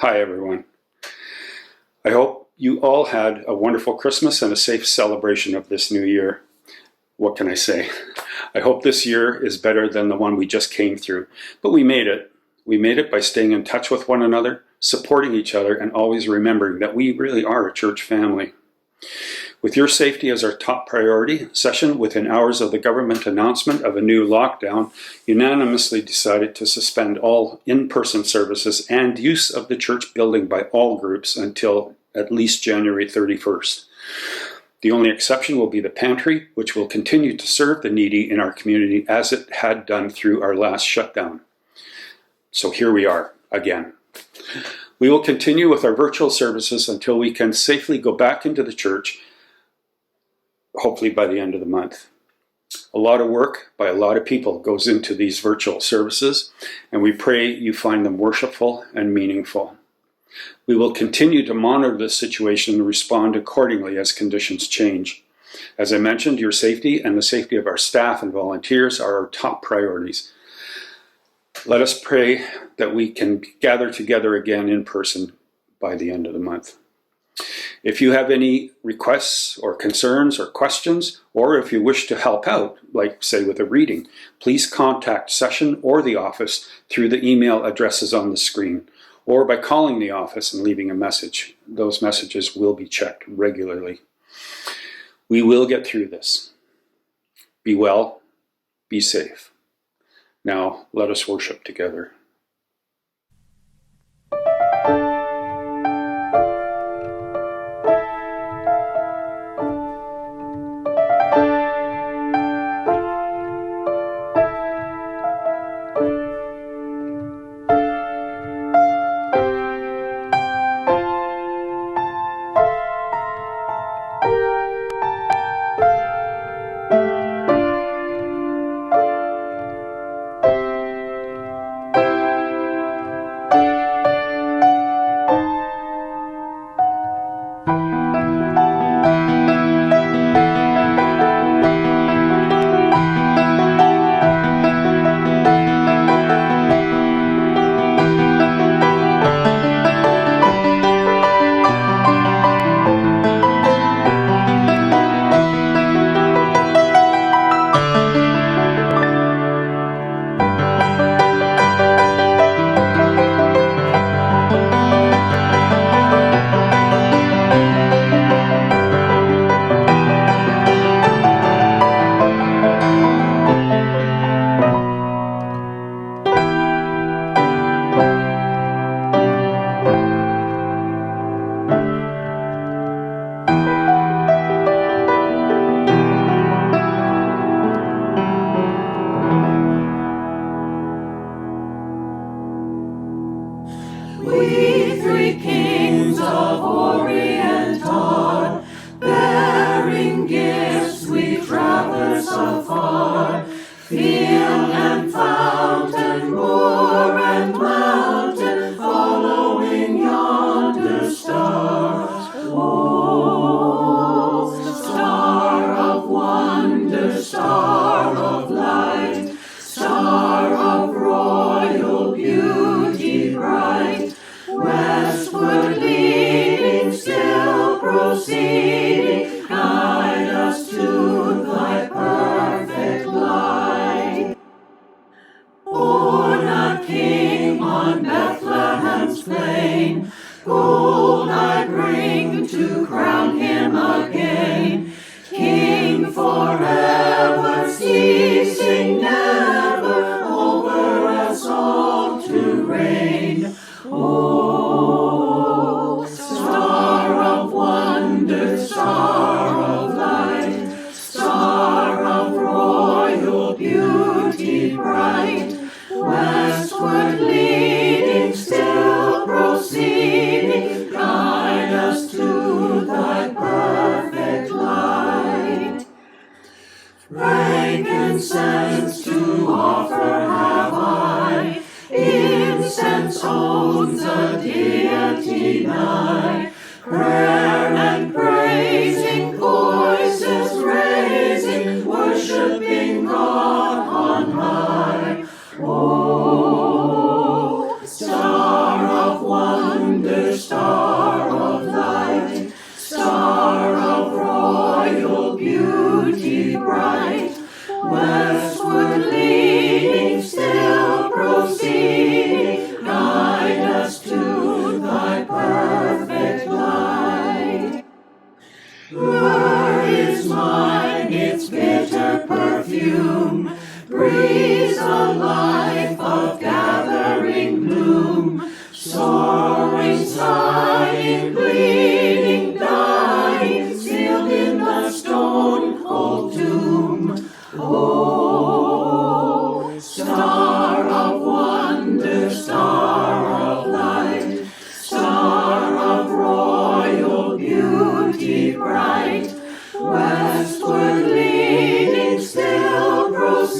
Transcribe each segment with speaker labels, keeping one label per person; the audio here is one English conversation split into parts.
Speaker 1: Hi, everyone. I hope you all had a wonderful Christmas and a safe celebration of this new year. What can I say? I hope this year is better than the one we just came through. But we made it. We made it by staying in touch with one another, supporting each other, and always remembering that we really are a church family. With your safety as our top priority, session within hours of the government announcement of a new lockdown unanimously decided to suspend all in-person services and use of the church building by all groups until at least January 31st. The only exception will be the pantry, which will continue to serve the needy in our community as it had done through our last shutdown. So here we are again. We will continue with our virtual services until we can safely go back into the church, hopefully by the end of the month. A lot of work by a lot of people goes into these virtual services, and we pray you find them worshipful and meaningful. We will continue to monitor this situation and respond accordingly as conditions change. As I mentioned, your safety and the safety of our staff and volunteers are our top priorities. Let us pray that we can gather together again in person by the end of the month. If you have any requests or concerns or questions, or if you wish to help out, like say with a reading, please contact Session or the office through the email addresses on the screen, or by calling the office and leaving a message. Those messages will be checked regularly. We will get through this. Be well, be safe. Now let us worship together.
Speaker 2: We three kings of Orient are, bearing gifts we traverse afar, field and fountain, moor and mountain, following yonder star. Oh, star of wonder, star of light, star of royal beauty bright, westward leading, still proceeding, guide us to thy perfect light. Born a king on Bethlehem's plain, gold I bring to crown him again, King forever, ceasing never, over us all to reign. Oh, star of wonder, star of light, star of royal beauty bright, westward leading, still proceeding, guide us to thy perfect light. Frankincense to offer have I, incense owns a deity nigh, prayer and praising voices raising, worshiping God on high. Oh, star of wonder,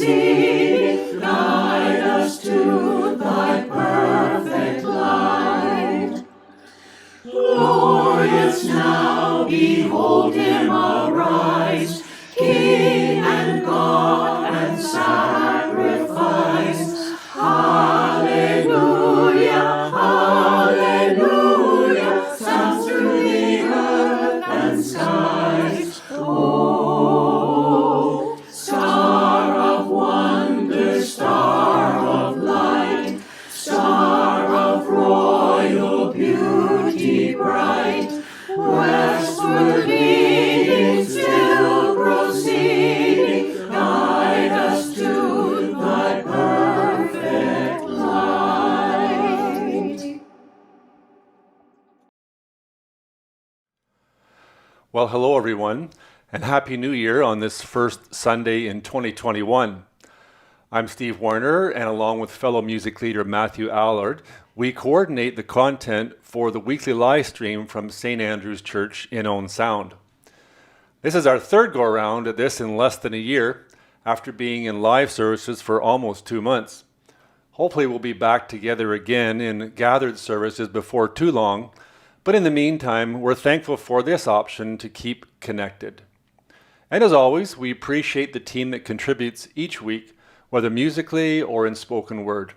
Speaker 2: proceeding, guide us to thy perfect light. Glorious now, behold him arise, King and God and sacrifice. Hallelujah, hallelujah, sounds through the earth and skies. Oh, star of wonder, star of light, star of royal beauty bright, westward leading, still proceeding, guide us to thy perfect light.
Speaker 3: Well, hello everyone, and Happy New Year on this first Sunday in 2021. I'm Steve Warner, and along with fellow music leader Matthew Allard, we coordinate the content for the weekly live stream from St. Andrew's Church in Owen Sound. This is our third go-around at this in less than a year, after being in live services for almost 2 months. Hopefully we'll be back together again in gathered services before too long, but in the meantime, we're thankful for this option to keep connected. And as always, we appreciate the team that contributes each week, whether musically or in spoken word.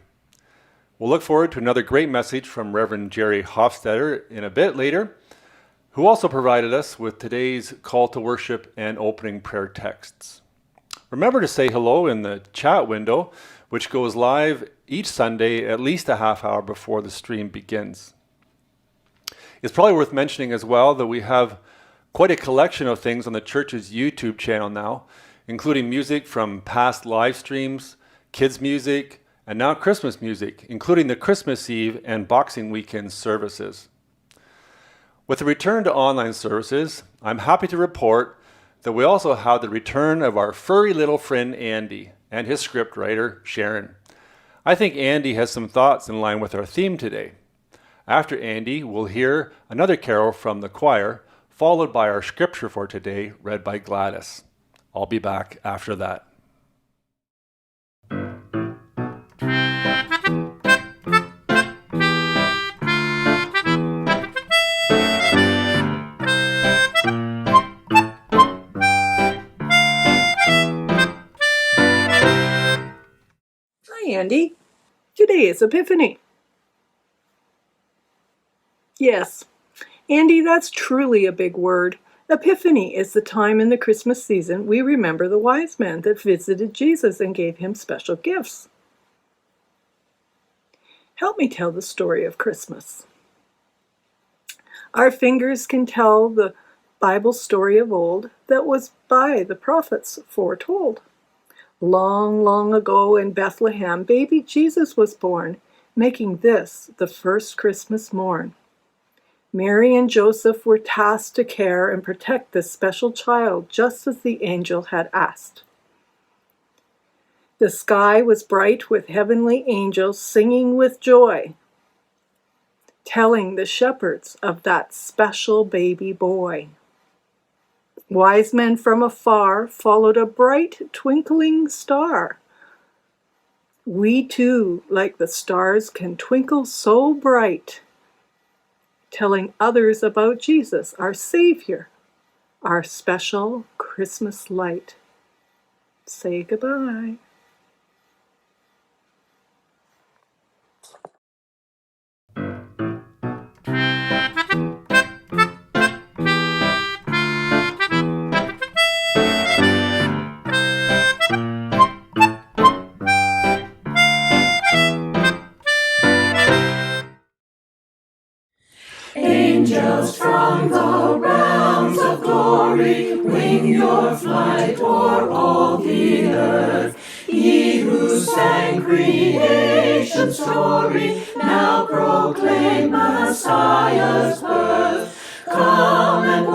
Speaker 3: We'll look forward to another great message from Reverend Jerry Hofstetter in a bit later, who also provided us with today's call to worship and opening prayer texts. Remember to say hello in the chat window, which goes live each Sunday at least a half hour before the stream begins. It's probably worth mentioning as well that we have quite a collection of things on the church's YouTube channel now, including music from past live streams, kids music, and now Christmas music, including the Christmas Eve and Boxing Weekend services. With the return to online services, I'm happy to report that we also have the return of our furry little friend Andy and his scriptwriter Sharon. I think Andy has some thoughts in line with our theme today. After Andy, we'll hear another carol from the choir, followed by our scripture for today, read by Gladys. I'll be back after that.
Speaker 4: Hi, Andy. Today is Epiphany. Yes, Andy, that's truly a big word. Epiphany is the time in the Christmas season we remember the wise men that visited Jesus and gave him special gifts. Help me tell the story of Christmas. Our fingers can tell the Bible story of old that was by the prophets foretold. Long, long ago in Bethlehem, baby Jesus was born, making this the first Christmas morn. Mary and Joseph were tasked to care and protect this special child, just as the angel had asked. The sky was bright with heavenly angels singing with joy, telling the shepherds of that special baby boy. Wise men from afar followed a bright twinkling star. We too, like the stars, can twinkle so bright, telling others about Jesus, our Savior, our special Christmas light. Say goodbye.
Speaker 2: Angels from the realms of glory, wing your flight o'er all the earth. Ye who sang creation's story, now proclaim Messiah's birth. Come and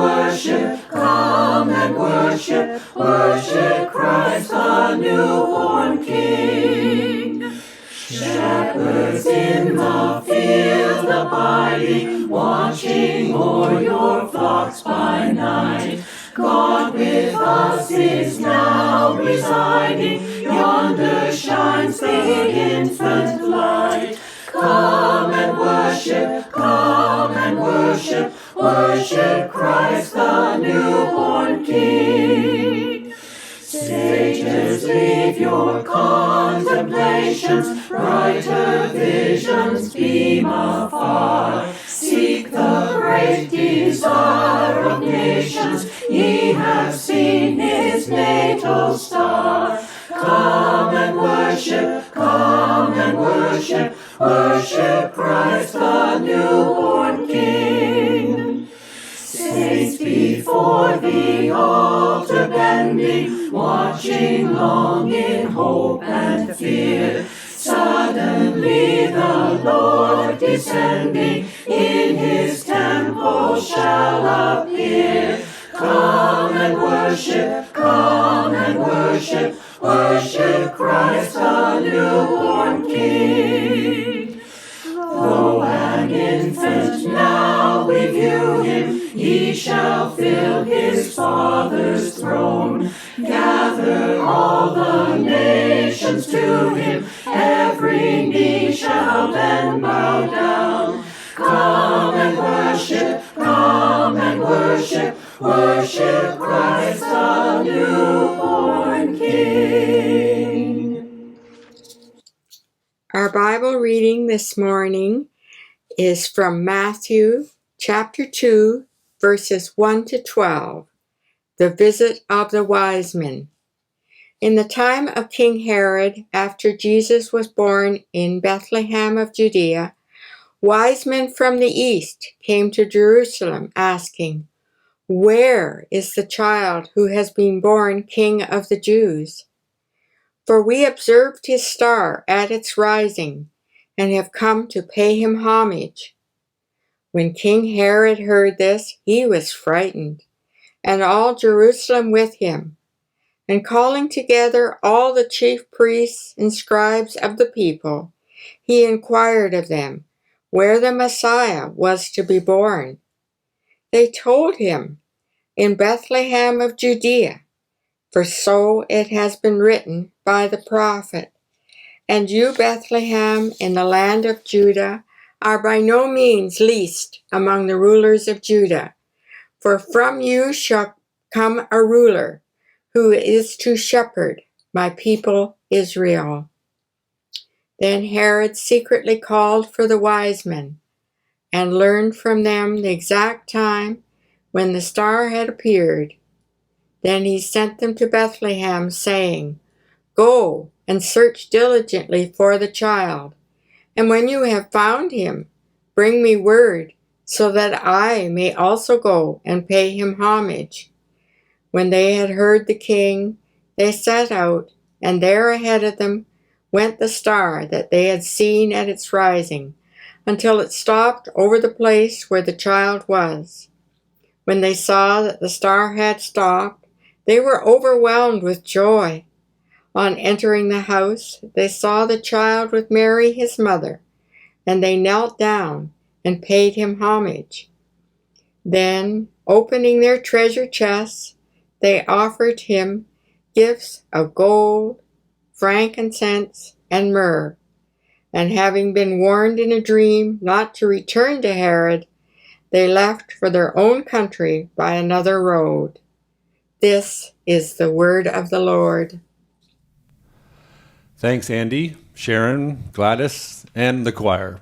Speaker 2: worship, worship Christ the newborn King. Shepherds in the field abiding, watching o'er your flocks by night. God with us is now residing, your yonder shines the infant light. Come and worship, come and worship, worship Christ the newborn King. Sages, leave your contemplations, brighter visions beam afar. Seek the great desire of nations, ye have seen his natal star. Come and worship, come and worship, worship Christ the newborn King. Saints before the altar bending, watching long in hope and fear. Suddenly the Lord descending in his temple shall appear. Come and worship, come and worship, worship Christ the newborn King. Though an infant now we view him, he shall fill his Father's throne. Gather all the nations to him, every knee shall then bow down. Come and worship, come and worship, worship Christ the newborn King.
Speaker 5: Our Bible reading this morning is from Matthew chapter 2, verses 1 to 12, the visit of the wise men. In the time of King Herod, after Jesus was born in Bethlehem of Judea, wise men from the east came to Jerusalem asking, "Where is the child who has been born King of the Jews? For we observed his star at its rising, and have come to pay him homage." When King Herod heard this, he was frightened, and all Jerusalem with him. And calling together all the chief priests and scribes of the people, he inquired of them where the Messiah was to be born. They told him, "In Bethlehem of Judea, for so it has been written by the prophet, and you, Bethlehem, in the land of Judah, are by no means least among the rulers of Judah, for from you shall come a ruler who is to shepherd my people Israel." Then Herod secretly called for the wise men and learned from them the exact time when the star had appeared. Then he sent them to Bethlehem, saying, "Go and search diligently for the child, and when you have found him, bring me word, so that I may also go and pay him homage." When they had heard the king, they set out, and there ahead of them went the star that they had seen at its rising, until it stopped over the place where the child was. When they saw that the star had stopped, they were overwhelmed with joy. On entering the house, they saw the child with Mary his mother, and they knelt down and paid him homage. Then, opening their treasure chests, they offered him gifts of gold, frankincense, and myrrh. And having been warned in a dream not to return to Herod, they left for their own country by another road. This is the word of the Lord.
Speaker 3: Thanks, Andy, Sharon, Gladys, and the choir.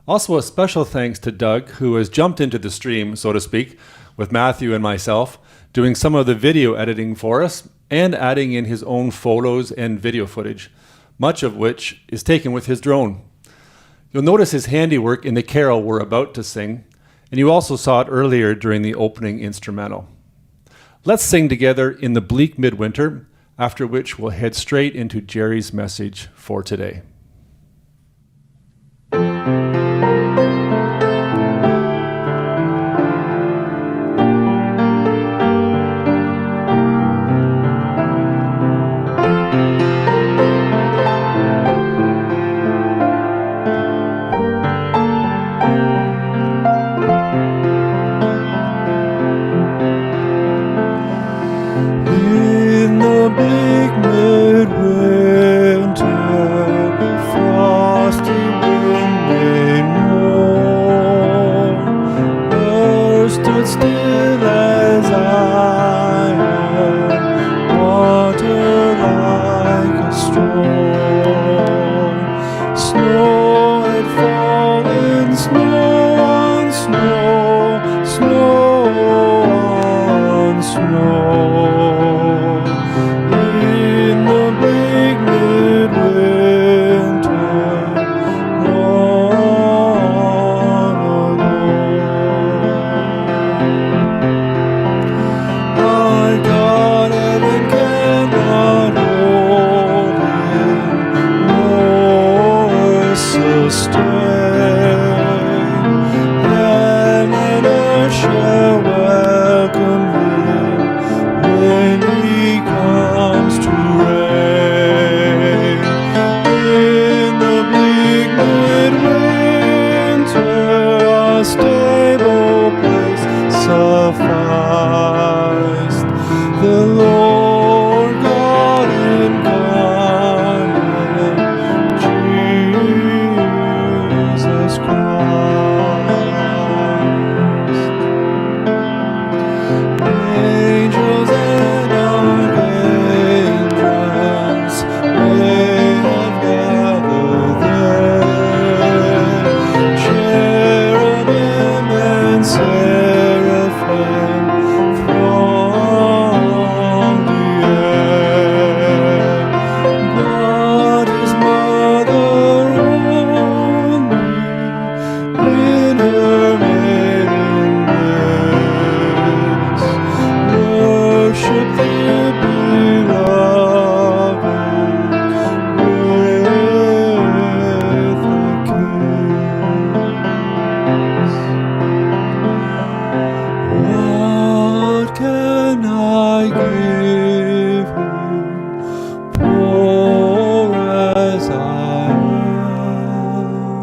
Speaker 3: Also, a special thanks to Doug, who has jumped into the stream, so to speak, with Matthew and myself, doing some of the video editing for us and adding in his own photos and video footage, much of which is taken with his drone. You'll notice his handiwork in the carol we're about to sing, and you also saw it earlier during the opening instrumental. Let's sing together In the Bleak Midwinter, after which we'll head straight into Jerry's message for today.
Speaker 6: In the bleak midwinter, stable place sufficed. The Lord God incarnate, Jesus Christ. Angels and archangels may have gathered there. Cherubim and seraphim thronged the air. But his mother only in her maiden bliss worship the beloved with a kiss. What can I give you, poor as I am?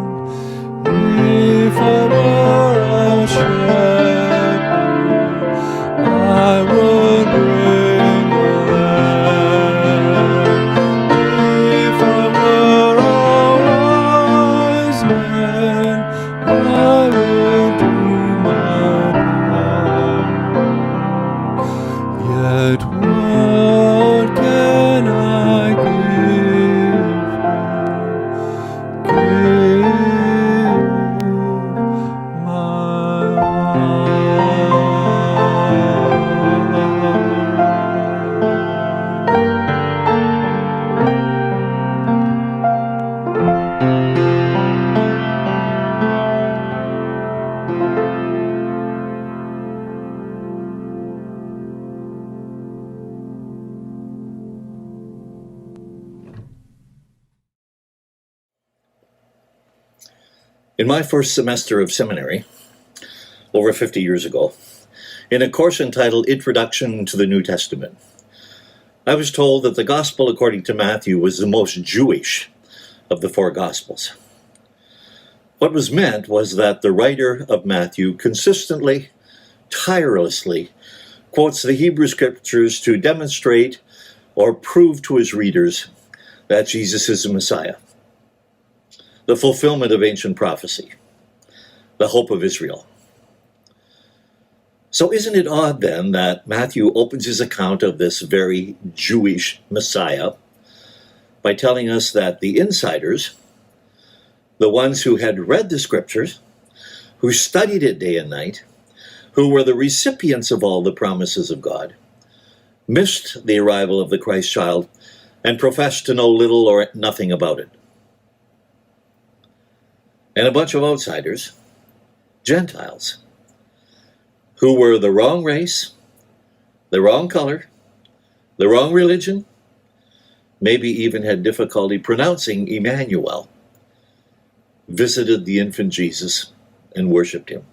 Speaker 6: If I were a shepherd, I would bring a lamb. If I were a wise man, I would do my part. Yet what can I give my
Speaker 7: In my first semester of seminary, over 50 years ago, in a course entitled Introduction to the New Testament, I was told that the Gospel according to Matthew was the most Jewish of the four Gospels. What was meant was that the writer of Matthew consistently, tirelessly quotes the Hebrew Scriptures to demonstrate or prove to his readers that Jesus is the Messiah, the fulfillment of ancient prophecy, the hope of Israel. So isn't it odd then that Matthew opens his account of this very Jewish Messiah by telling us that the insiders, the ones who had read the Scriptures, who studied it day and night, who were the recipients of all the promises of God, missed the arrival of the Christ child and professed to know little or nothing about it. And a bunch of outsiders, Gentiles, who were the wrong race, the wrong color, the wrong religion, maybe even had difficulty pronouncing Emmanuel, visited the infant Jesus and worshipped him.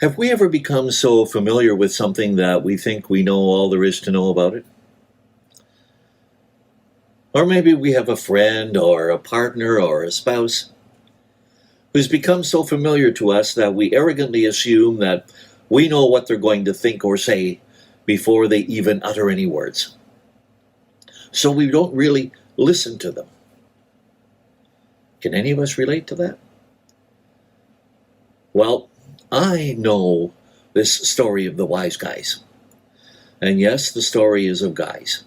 Speaker 7: Have we ever become so familiar with something that we think we know all there is to know about it? Or maybe we have a friend or a partner or a spouse who's become so familiar to us that we arrogantly assume that we know what they're going to think or say before they even utter any words. So we don't really listen to them. Can any of us relate to that? Well, I know this story of the wise guys. And yes, the story is of guys.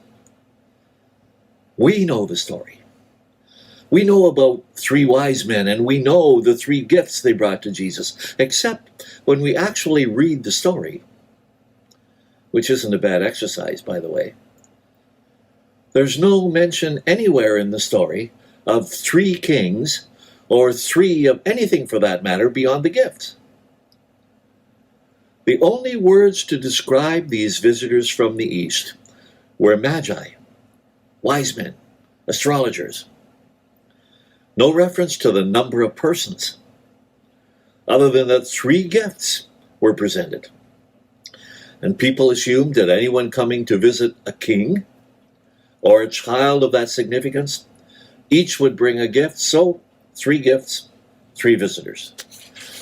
Speaker 7: We know the story. We know about three wise men, and we know the three gifts they brought to Jesus, except when we actually read the story, which isn't a bad exercise, by the way. There's no mention anywhere in the story of three kings, or three of anything for that matter, beyond the gifts. The only words to describe these visitors from the East were magi, wise men, astrologers. No reference to the number of persons, other than that three gifts were presented. And people assumed that anyone coming to visit a king or a child of that significance, each would bring a gift, so 3 gifts 3 visitors.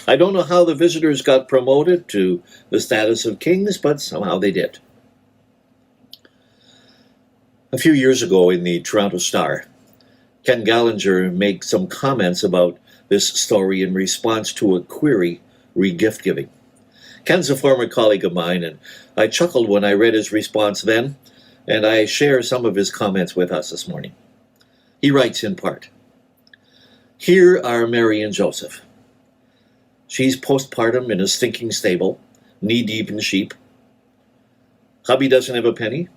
Speaker 7: I don't know how the visitors got promoted to the status of kings, but somehow they did. A few years ago in the Toronto Star, Ken Gallinger made some comments about this story in response to a query re gift giving. Ken's a former colleague of mine, and I chuckled when I read his response then, and I share some of his comments with us this morning. He writes in part, "Here are Mary and Joseph. She's postpartum in a stinking stable, knee-deep in sheep. Hubby doesn't have a penny.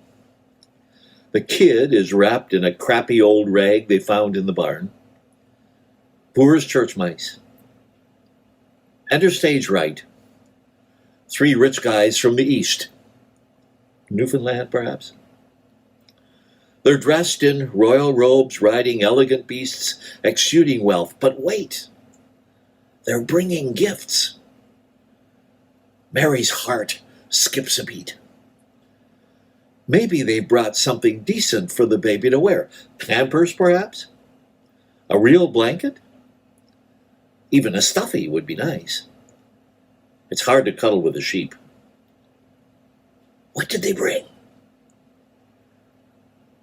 Speaker 7: The kid is wrapped in a crappy old rag they found in the barn. Poor as church mice. Enter stage right. 3 rich guys from the east. Newfoundland, perhaps? They're dressed in royal robes, riding elegant beasts, exuding wealth. But wait, they're bringing gifts. Mary's heart skips a beat. Maybe they brought something decent for the baby to wear. Pampers, perhaps? A real blanket? Even a stuffy would be nice. It's hard to cuddle with a sheep. What did they bring?"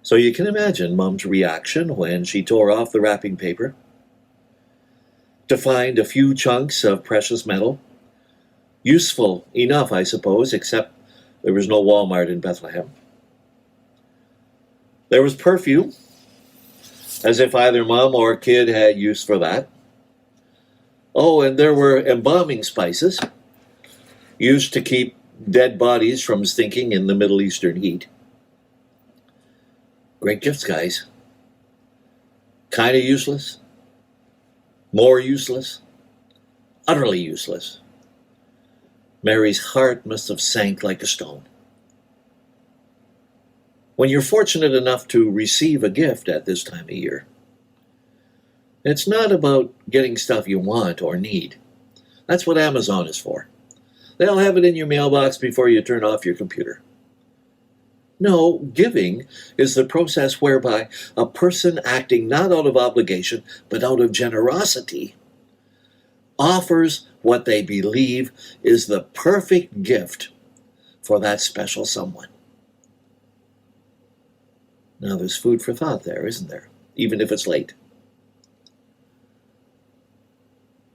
Speaker 7: So you can imagine Mom's reaction when she tore off the wrapping paper to find a few chunks of precious metal. Useful enough, I suppose, except there was no Walmart in Bethlehem. There was perfume, as if either Mom or kid had use for that. Oh, and there were embalming spices, used to keep dead bodies from stinking in the Middle Eastern heat. Great gifts, guys. Kind of useless. More useless. Utterly useless. Mary's heart must have sank like a stone. When you're fortunate enough to receive a gift at this time of year, it's not about getting stuff you want or need. That's what Amazon is for. They'll have it in your mailbox before you turn off your computer. No, giving is the process whereby a person acting not out of obligation, but out of generosity, offers what they believe is the perfect gift for that special someone. Now there's food for thought there, isn't there? Even if it's late.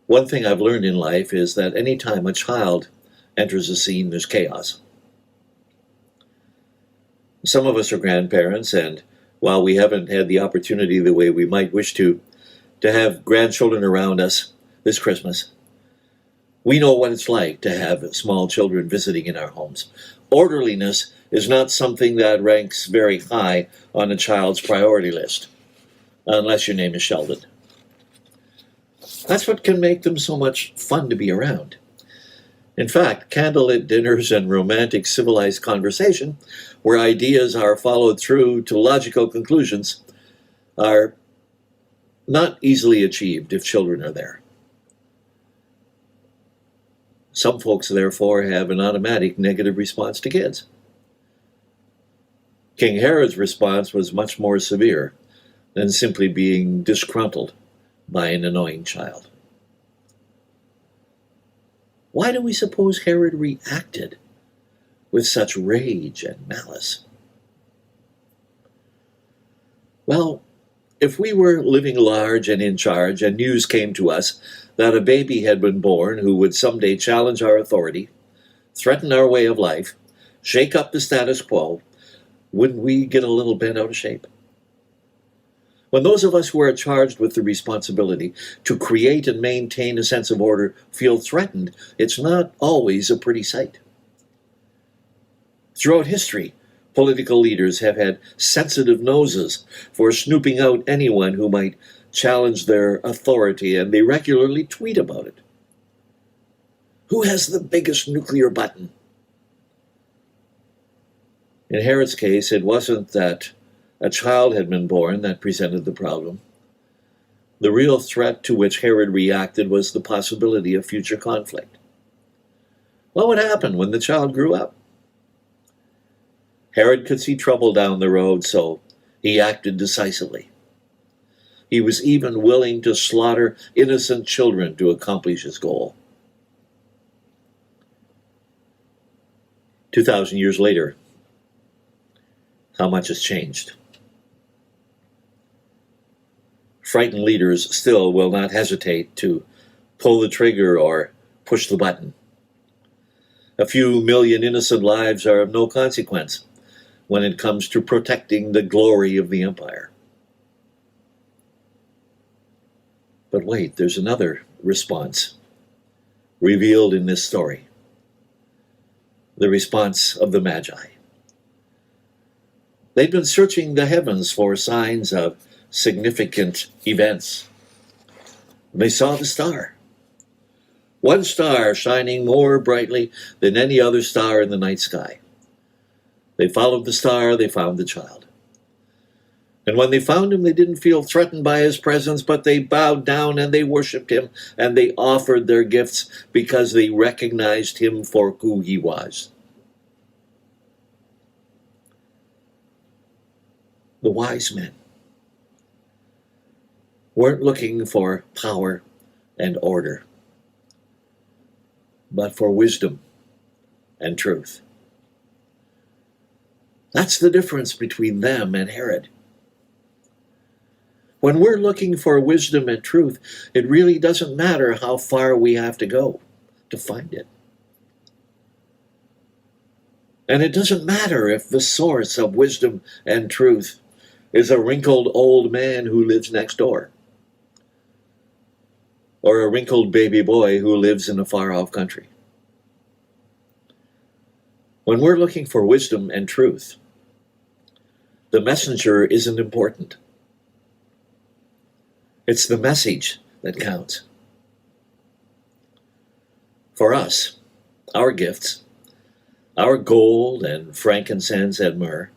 Speaker 7: One thing I've learned in life is that any time a child enters a scene, there's chaos. Some of us are grandparents, and while we haven't had the opportunity the way we might wish to have grandchildren around us this Christmas, we know what it's like to have small children visiting in our homes. Orderliness is not something that ranks very high on a child's priority list, unless your name is Sheldon. That's what can make them so much fun to be around. In fact, candlelit dinners and romantic civilized conversation, where ideas are followed through to logical conclusions, are not easily achieved if children are there. Some folks, therefore, have an automatic negative response to kids. King Herod's response was much more severe than simply being disgruntled by an annoying child. Why do we suppose Herod reacted with such rage and malice? Well, if we were living large and in charge and news came to us that a baby had been born who would someday challenge our authority, threaten our way of life, shake up the status quo, wouldn't we get a little bent out of shape? When those of us who are charged with the responsibility to create and maintain a sense of order feel threatened, it's not always a pretty sight. Throughout history, political leaders have had sensitive noses for snooping out anyone who might challenge their authority, and they regularly tweet about it. Who has the biggest nuclear button? In Herod's case, it wasn't that a child had been born that presented the problem. The real threat to which Herod reacted was the possibility of future conflict. What would happen when the child grew up? Herod could see trouble down the road, so he acted decisively. He was even willing to slaughter innocent children to accomplish his goal. 2,000 years later, how much has changed? Frightened leaders still will not hesitate to pull the trigger or push the button. A few million innocent lives are of no consequence when it comes to protecting the glory of the empire. But wait, there's another response revealed in this story. The response of the Magi. They'd been searching the heavens for signs of significant events. They saw the star. One star shining more brightly than any other star in the night sky. They followed the star, they found the child. And when they found him, they didn't feel threatened by his presence, but they bowed down and they worshiped him, and they offered their gifts because they recognized him for who he was. The wise men weren't looking for power and order, but for wisdom and truth. That's the difference between them and Herod. When we're looking for wisdom and truth, it really doesn't matter how far we have to go to find it. And it doesn't matter if the source of wisdom and truth is a wrinkled old man who lives next door, or a wrinkled baby boy who lives in a far-off country. When we're looking for wisdom and truth, the messenger isn't important. It's the message that counts. For us, our gifts, our gold and frankincense and myrrh,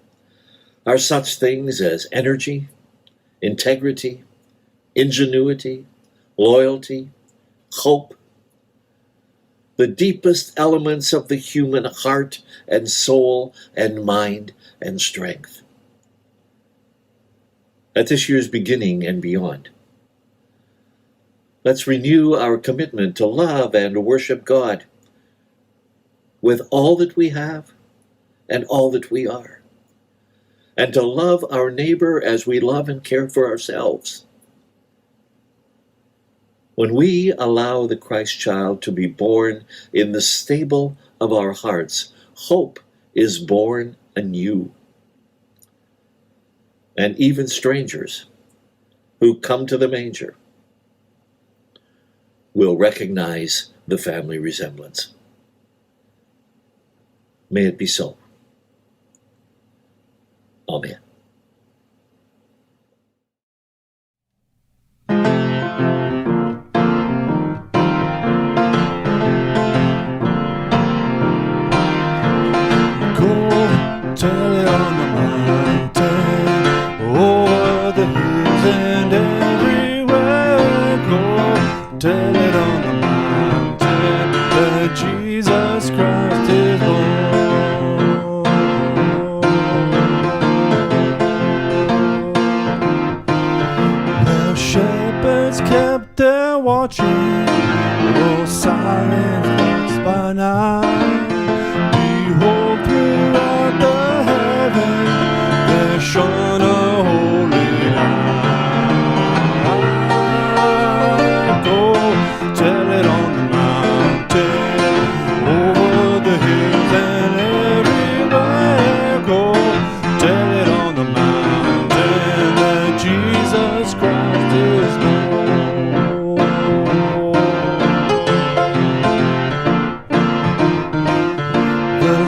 Speaker 7: are such things as energy, integrity, ingenuity, loyalty, hope, the deepest elements of the human heart and soul and mind and strength. At this year's beginning and beyond, let's renew our commitment to love and worship God with all that we have and all that we are, and to love our neighbor as we love and care for ourselves. When we allow the Christ child to be born in the stable of our hearts, hope is born anew. And even strangers who come to the manger will recognize the family resemblance. May it be so. Amen.
Speaker 6: Tell it on the mountain, over the hills and everywhere. Go tell it on the mountain that Jesus Christ is born. The shepherds kept their watching, oh silent lost by night. Behold, throughout the heaven there shone a holy light. Go tell it on the mountain, over the hills and everywhere. Go tell it on the mountain that Jesus Christ is born. The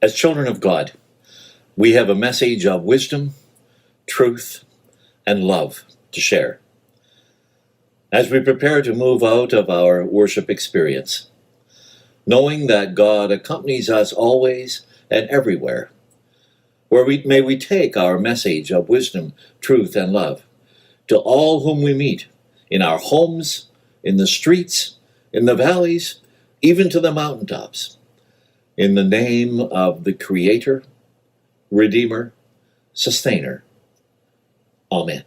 Speaker 7: As children of God, we have a message of wisdom, truth, and love to share. As we prepare to move out of our worship experience, knowing that God accompanies us always and everywhere, may we take our message of wisdom, truth, and love to all whom we meet, in our homes, in the streets, in the valleys, even to the mountaintops, in the name of the Creator, Redeemer, Sustainer. Amen.